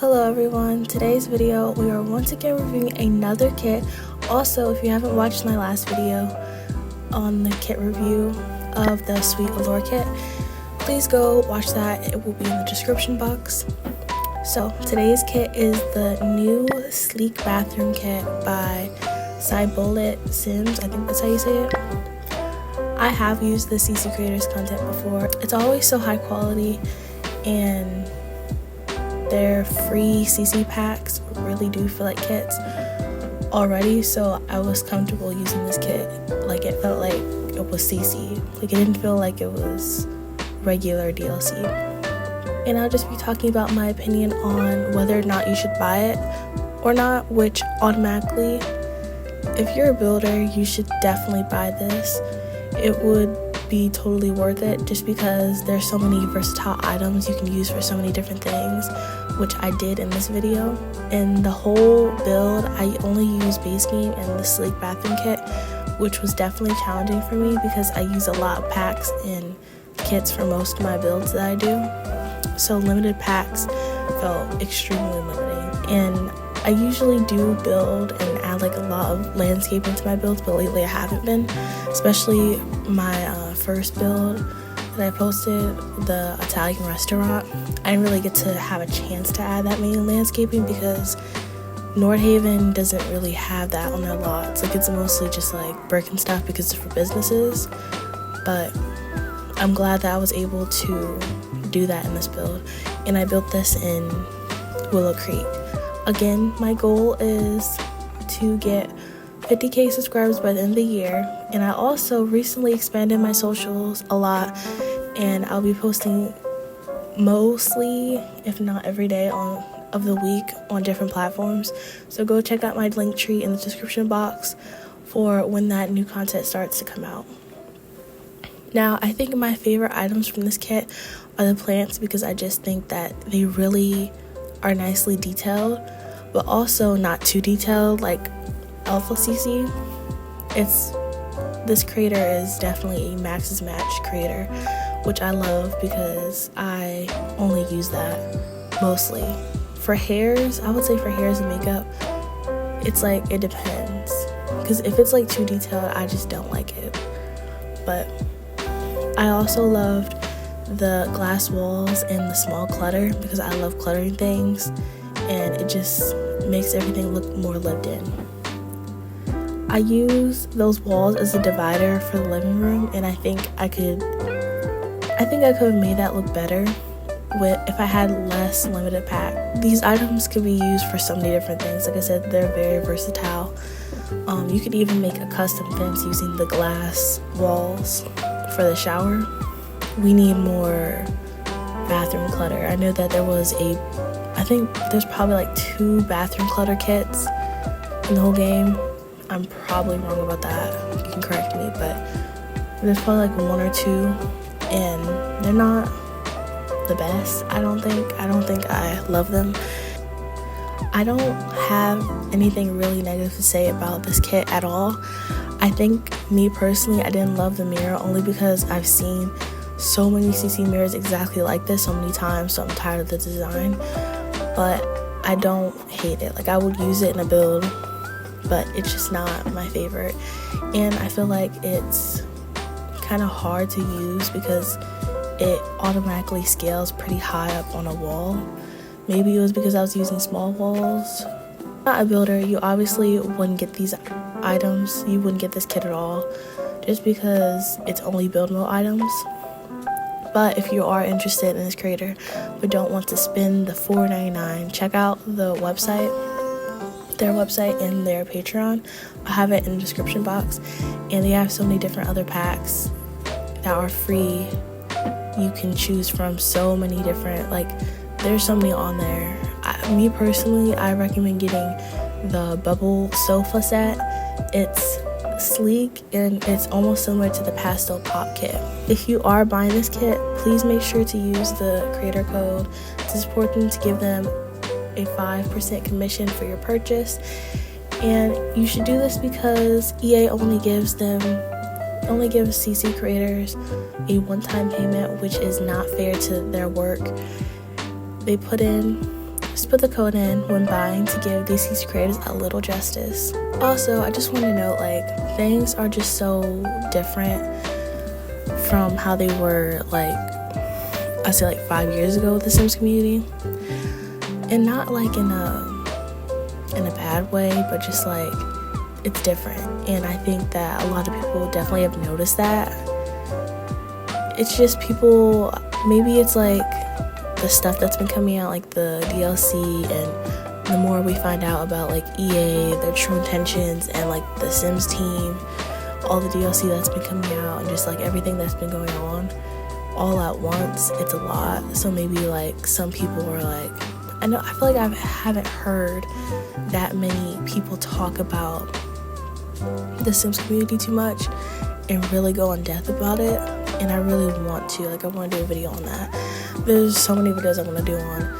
Hello everyone, today's video we are once again reviewing another kit. Also, if you haven't watched my last video on the kit review of the Sweet Allure kit, please go watch that. It will be in the description box. So today's kit is the new sleek bathroom kit by Syboulette Sims, I think that's how you say it. I have used the CC Creators content before. It's always so high quality, and their free CC packs really do feel like kits already, so I was comfortable using this kit. Like, it felt like it was CC. Like, it didn't feel like it was regular DLC. And I'll just be talking about my opinion on whether or not you should buy it or not, which automatically, if you're a builder, you should definitely buy this. It would be totally worth it just because there's so many versatile items you can use for so many different things, which I did in this video. In the whole build, I only used base game and the sleek bathroom kit, which was definitely challenging for me because I use a lot of packs and kits for most of my builds that I do. So limited packs felt extremely limiting. And I usually do build and add like a lot of landscape into my builds, but lately I haven't been, especially my first build that I posted, the Italian restaurant. I didn't really get to have a chance to add that many landscaping because Nordhaven doesn't really have that on their lots. Like, it's mostly just like brick and stuff because it's for businesses, but I'm glad that I was able to do that in this build. And I built this in Willow Creek. Again, my goal is to get 50k subscribers by the end of the year, and I also recently expanded my socials a lot, and I'll be posting mostly, if not every day of the week on different platforms. So go check out my Linktree in the description box for when that new content starts to come out. Now, I think my favorite items from this kit are the plants because I just think that they really are nicely detailed, but also not too detailed like Alpha CC. This creator is definitely a Max's Match creator, which I love because I only use that mostly. For hairs, I would say for hairs and makeup, it's like, it depends. Because if it's like too detailed, I just don't like it. But I also loved the glass walls and the small clutter because I love cluttering things, and it just makes everything look more lived in. I use those walls as a divider for the living room, and I think I could have made that look better if I had less limited pack. These items could be used for so many different things. Like I said, they're very versatile. You could even make a custom fence using the glass walls for the shower. We need more bathroom clutter. I know that I think there's probably like 2 bathroom clutter kits in the whole game. I'm probably wrong about that. You can correct me, but there's probably like 1 or 2, and they're not the best. I don't think I love them. I don't have anything really negative to say about this kit at all. I think, me personally, I didn't love the mirror only because I've seen so many CC mirrors exactly like this so many times, so I'm tired of the design. But I don't hate it. Like, I would use it in a build, but it's just not my favorite. And I feel like it's kind of hard to use because it automatically scales pretty high up on a wall. Maybe it was because I was using small walls. Not a builder, you obviously wouldn't get these items. You wouldn't get this kit at all just because it's only build mode items. But if you are interested in this creator but don't want to spend the $4.99, check out their website and their Patreon. I'll have it in the description box, and they have so many different other packs that are free. You can choose from so many different, like, there's so many on there. Me personally, I recommend getting the bubble sofa set. It's sleek and it's almost similar to the pastel pop kit. If you are buying this kit, please make sure to use the creator code to support them, to give them a 5% commission for your purchase. And you should do this because EA only gives CC creators a one-time payment, which is not fair to their work. They put in Just put the code in when buying to give these creators a little justice. Also, I just want to note, like, things are just so different from how they were, like, I say like 5 years ago with the Sims community. And not like in a bad way, but just like it's different. And I think that a lot of people definitely have noticed that. It's just people, maybe it's like the stuff that's been coming out, like the DLC, and the more we find out about like EA, their true intentions, and like the Sims team, all the DLC that's been coming out, and just like everything that's been going on all at once, it's a lot. So maybe like some people are like, I feel like I haven't heard that many people talk about the Sims community too much and really go in depth about it, and I really want to. Like, I want to do a video on that. There's so many videos I want to do on.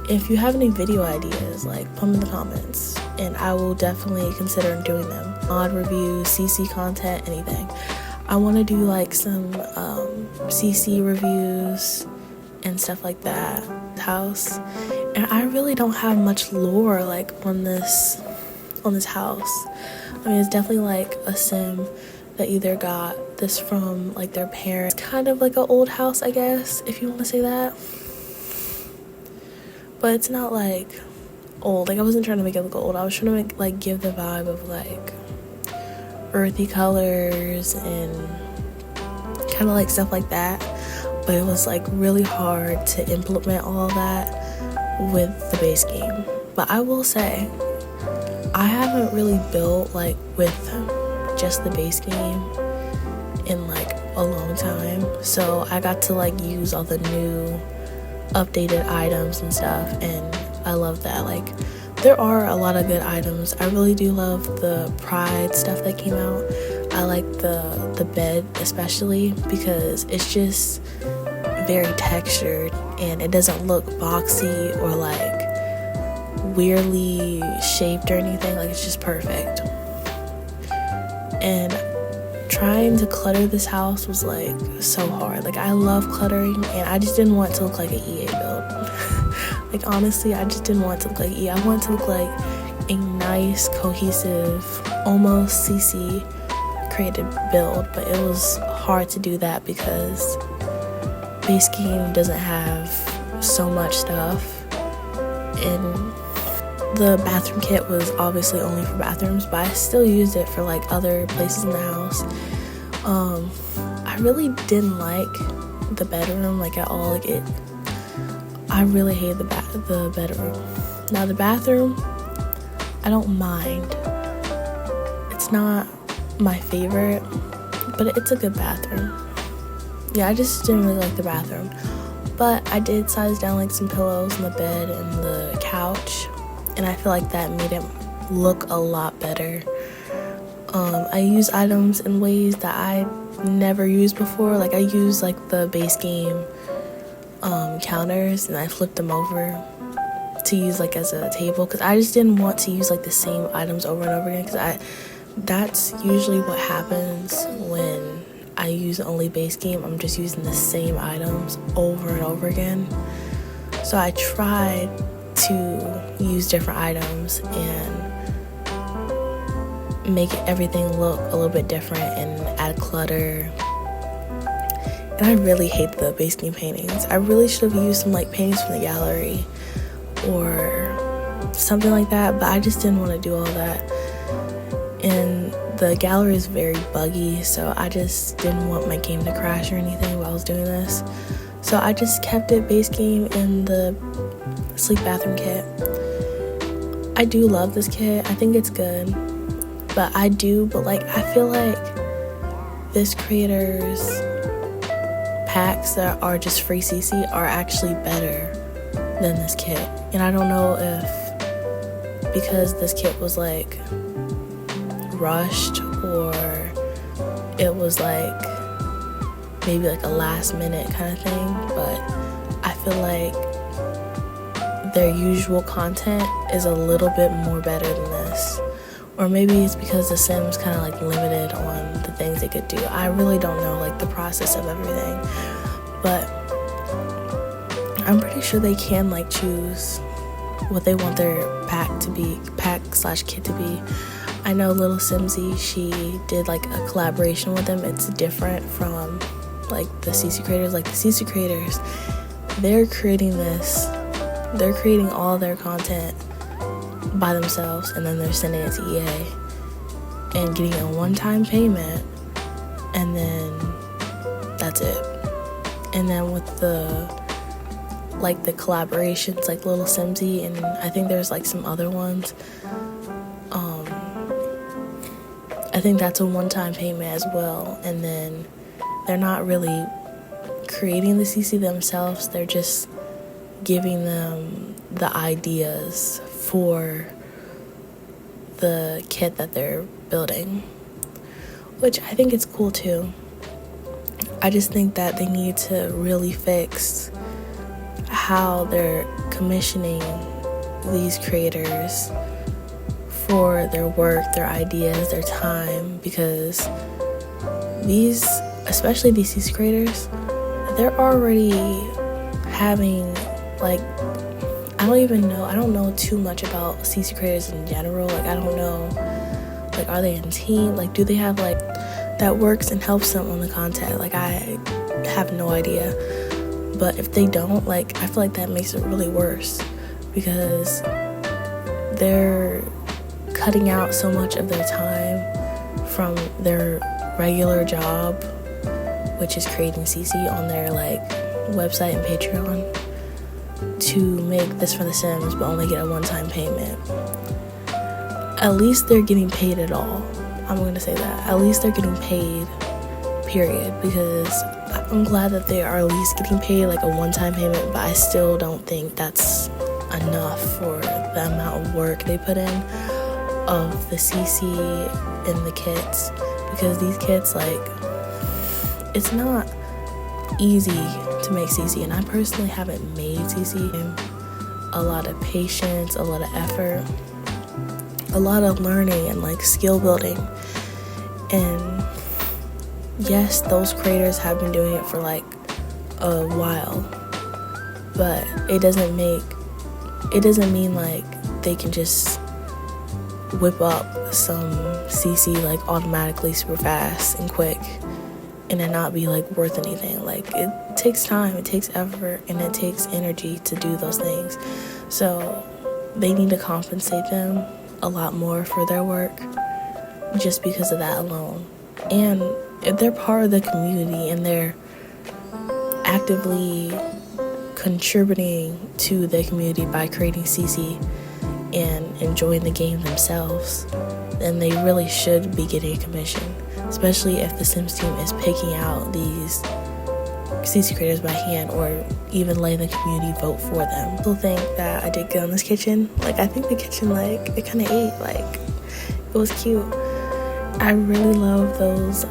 If you have any video ideas, like, put them in the comments, and I will definitely consider doing them. Mod reviews, CC content, anything. I want to do like some CC reviews and stuff like that. House, and I really don't have much lore like on this house. I mean, it's definitely like a Sim that either got this from like their parents, kind of like an old house, I guess, if you want to say that, but it's not like old. Like, I wasn't trying to make it look old. I was trying to make, like, give the vibe of like earthy colors and kind of like stuff like that. But it was like really hard to implement all that with the base game. But I will say, I haven't really built like with just the base game in like a long time. So I got to like use all the new updated items and stuff, and I love that. Like, there are a lot of good items. I really do love the Pride stuff that came out. I like the bed especially because it's just very textured and it doesn't look boxy or like weirdly shaped or anything. Like, it's just perfect. And trying to clutter this house was like so hard. Like, I love cluttering, and I just didn't want it to look like an EA build. Like, honestly, I just didn't want it to look like EA. I wanted to look like a nice, cohesive, almost CC created build, but it was hard to do that because base game doesn't have so much stuff, and the bathroom kit was obviously only for bathrooms, but I still used it for like other places in the house. I really didn't like the bedroom like at all. Like, I really hate the bedroom. Now the bathroom, I don't mind. It's not my favorite, but it's a good bathroom. Yeah, I just didn't really like the bathroom. But I did size down like some pillows in the bed and the couch, and I feel like that made it look a lot better. I use items in ways that I never used before. Like, I use like the base game counters, and I flipped them over to use like as a table because I just didn't want to use like the same items over and over again, because that's usually what happens when I use only base game. I'm just using the same items over and over again. So I tried to use different items and make everything look a little bit different and add clutter. And I really hate the base game paintings. I really should have used some like paintings from the gallery or something like that, but I just didn't want to do all that. And the gallery is very buggy, so I just didn't want my game to crash or anything while I was doing this. So I just kept it base game in the sleep bathroom kit. I do love this kit. I think it's good. But I feel like this creator's packs that are just free CC are actually better than this kit. And I don't know if because this kit was like rushed or it was like maybe like a last minute kind of thing, but I feel like their usual content is a little bit more better than this. Or maybe it's because the Sims kind of like limited on the things they could do. I really don't know like the process of everything, but I'm pretty sure they can like choose what they want their pack/kit to be. I know Little Simsy, she did like a collaboration with them. It's different from like the CC creators. Like the CC creators, they're creating all their content by themselves, and then they're sending it to EA and getting a one-time payment, and then that's it. And then with the collaborations, like Little Simsy, and I think there's like some other ones, I think that's a one-time payment as well. And then they're not really creating the CC themselves, they're just giving them the ideas for the kit that they're building, which I think is cool too. I just think that they need to really fix how they're commissioning these creators for their work, their ideas, their time, because these, especially these CC creators, they're already having like, I don't know too much about CC creators in general. Like, I don't know, like, are they in team? Like, do they have like that works and helps them on the content? Like, I have no idea. But if they don't, like, I feel like that makes it really worse, because they're cutting out so much of their time from their regular job, which is creating CC on their like website and Patreon, to make this for The Sims but only get a one-time payment. At least they're getting paid at all. I'm gonna say that. At least they're getting paid, period, because I'm glad that they are at least getting paid like a one-time payment, but I still don't think that's enough for the amount of work they put in of the CC and the kits, because these kits, like, it's not easy to make CC, and I personally haven't made CC. A lot of patience, a lot of effort, a lot of learning and like skill building. And yes, those creators have been doing it for like a while, but it doesn't mean like they can just whip up some CC like automatically super fast and quick and it not be like worth anything. Like, it takes time, it takes effort, and it takes energy to do those things. So they need to compensate them a lot more for their work just because of that alone. And if they're part of the community and they're actively contributing to the community by creating CC and enjoying the game themselves, then they really should be getting a commission, especially if the Sims team is picking out these CC creators by hand or even letting the community vote for them. I still think that I did good on this kitchen. Like, I think the kitchen, like, it kind of ate. Like, it was cute. I really love those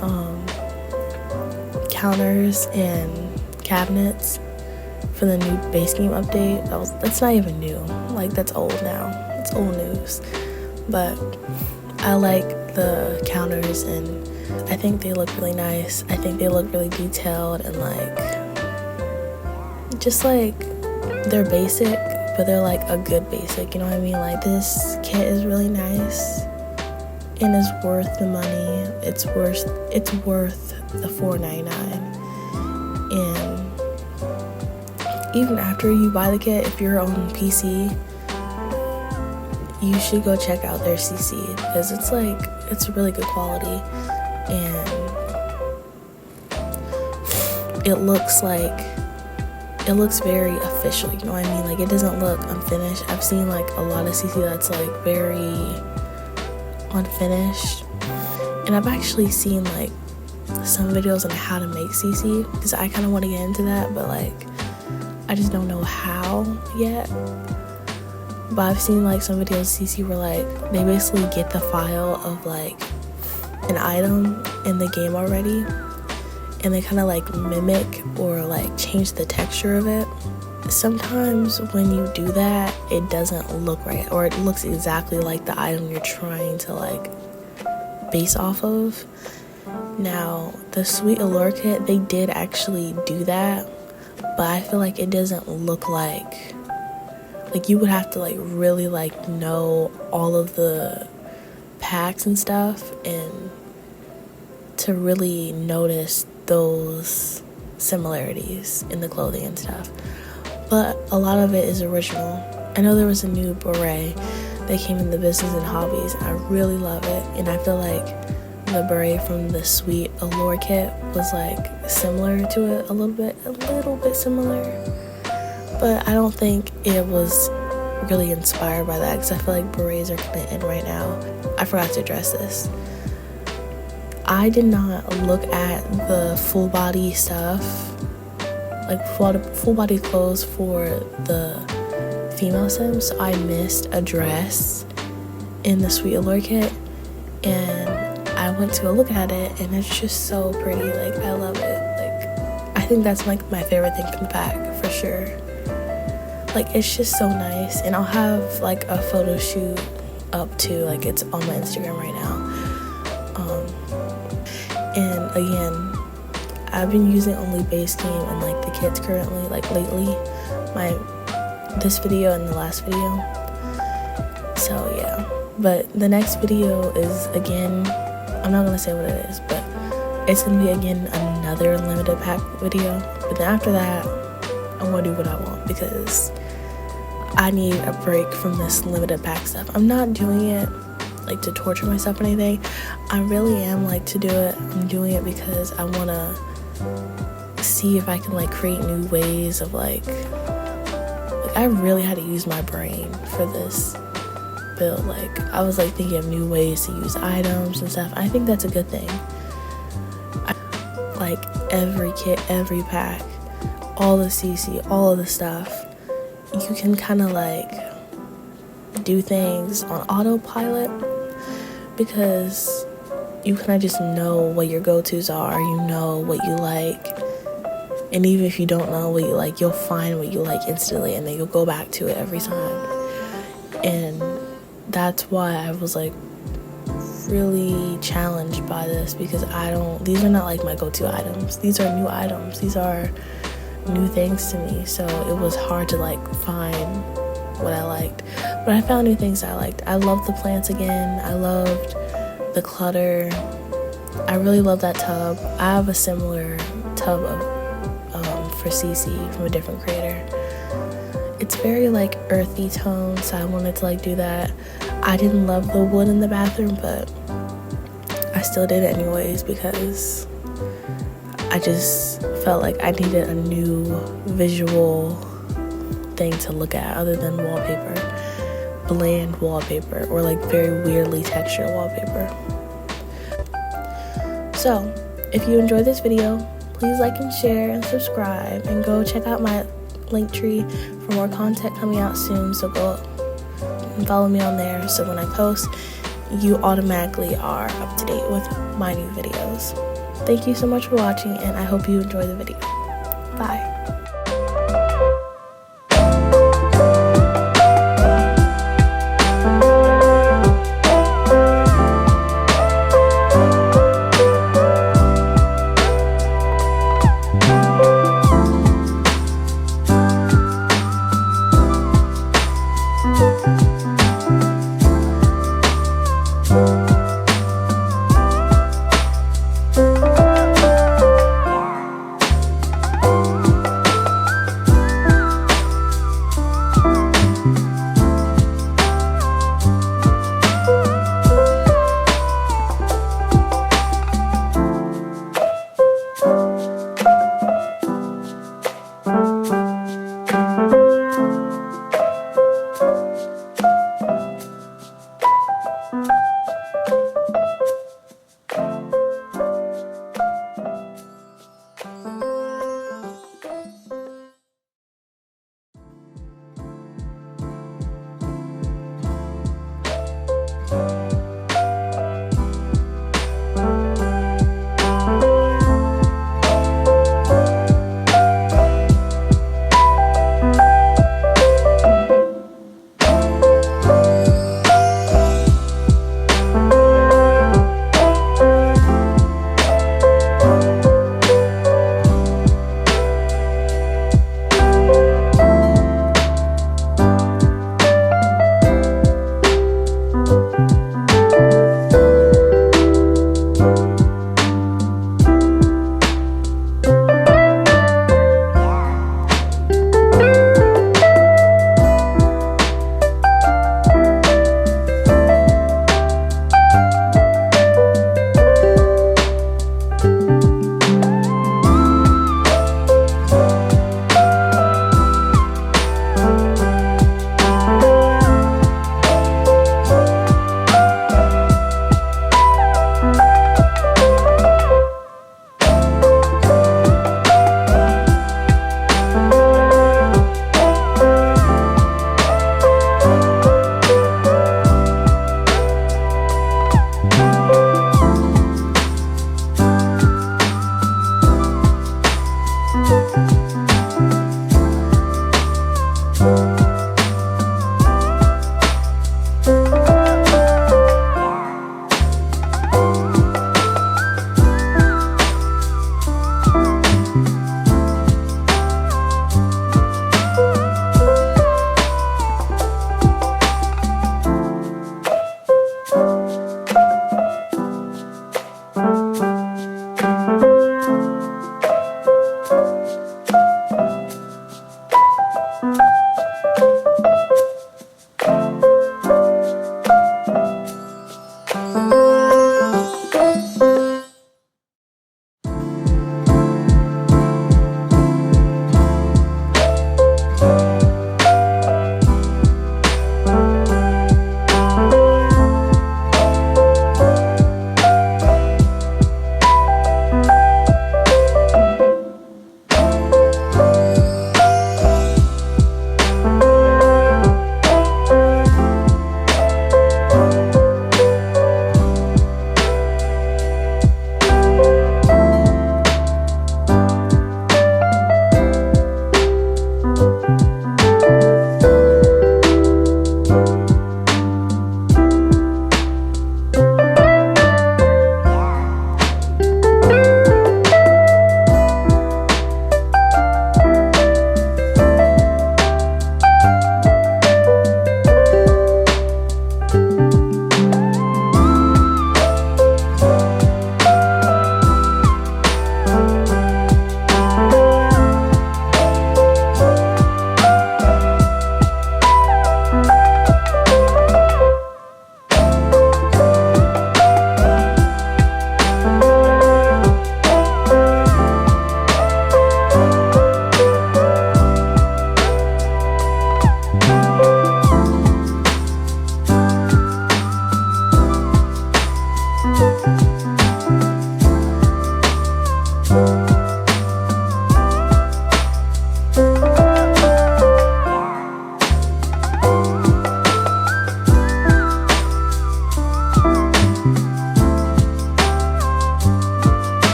counters and cabinets for the new base game update. That's not even new. Like, that's old now. It's old news. But I like the counters, and I think they look really nice. I think they look really detailed, and like, just like, they're basic, but they're like a good basic, you know what I mean? Like, this kit is really nice and is worth the money. It's worth the $4.99. And even after you buy the kit, if you're on PC, you should go check out their CC, because it's really good quality, and it looks very official, you know what I mean? Like, it doesn't look unfinished. I've seen like a lot of CC that's like very unfinished, and I've actually seen like some videos on how to make CC, because I kind of want to get into that, but like, I just don't know how yet. But I've seen like some videos of CC where like they basically get the file of like an item in the game already, and they kind of like mimic or like change the texture of it. Sometimes when you do that, it doesn't look right, or it looks exactly like the item you're trying to like base off of. Now, the Sweet Allure kit, they did actually do that, but I feel like it doesn't look like Like, you would have to like really like know all of the packs and stuff and to really notice those similarities in the clothing and stuff. But a lot of it is original. I know there was a new beret that came in the business and hobbies, and I really love it. And I feel like the beret from the Sweet Allure kit was like similar to it a little bit similar. But I don't think it was really inspired by that, because I feel like berets are kind of in right now. I forgot to address this. I did not look at the full body stuff, like full body clothes for the female Sims, so I missed a dress in the Sweet Allure kit, and I went to go look at it, and it's just so pretty. Like, I love it. Like, I think that's like my favorite thing from the pack for sure. Like, it's just so nice, and I'll have like a photo shoot up too. Like, it's on my Instagram right now. And again, I've been using only base game and like the kits currently, like lately, this video and the last video. So yeah, but the next video is, again, I'm not gonna say what it is, but it's gonna be again another limited pack video. But then after that, I'm gonna do what I want, because I need a break from this limited pack stuff. I'm not doing it like to torture myself or anything. I really am like to do it. I'm doing it because I want to see if I can like create new ways of like I really had to use my brain for this build. Like, I was like thinking of new ways to use items and stuff. I think that's a good thing. Like, every kit, every pack, all the CC, all of the stuff, you can kind of like do things on autopilot, because you kind of just know what your go-tos are, you know what you like, and even if you don't know what you like, you'll find what you like instantly, and then you'll go back to it every time. And that's why I was like really challenged by this, because these are not like my go-to items. These are new items. These are new things to me, so it was hard to like find what I liked. But I found new things I liked. I loved the plants again. I loved the clutter. I really love that tub. I have a similar tub for CC from a different creator. It's very like earthy tone, so I wanted to like do that. I didn't love the wood in the bathroom, but I still did it anyways, because I just felt like I needed a new visual thing to look at other than wallpaper, bland wallpaper, or like very weirdly textured wallpaper. So if you enjoyed this video, please like and share and subscribe, and go check out my Linktree for more content coming out soon. So go and follow me on there, so when I post, you automatically are up to date with my new videos. Thank you so much for watching, and I hope you enjoy the video. Bye.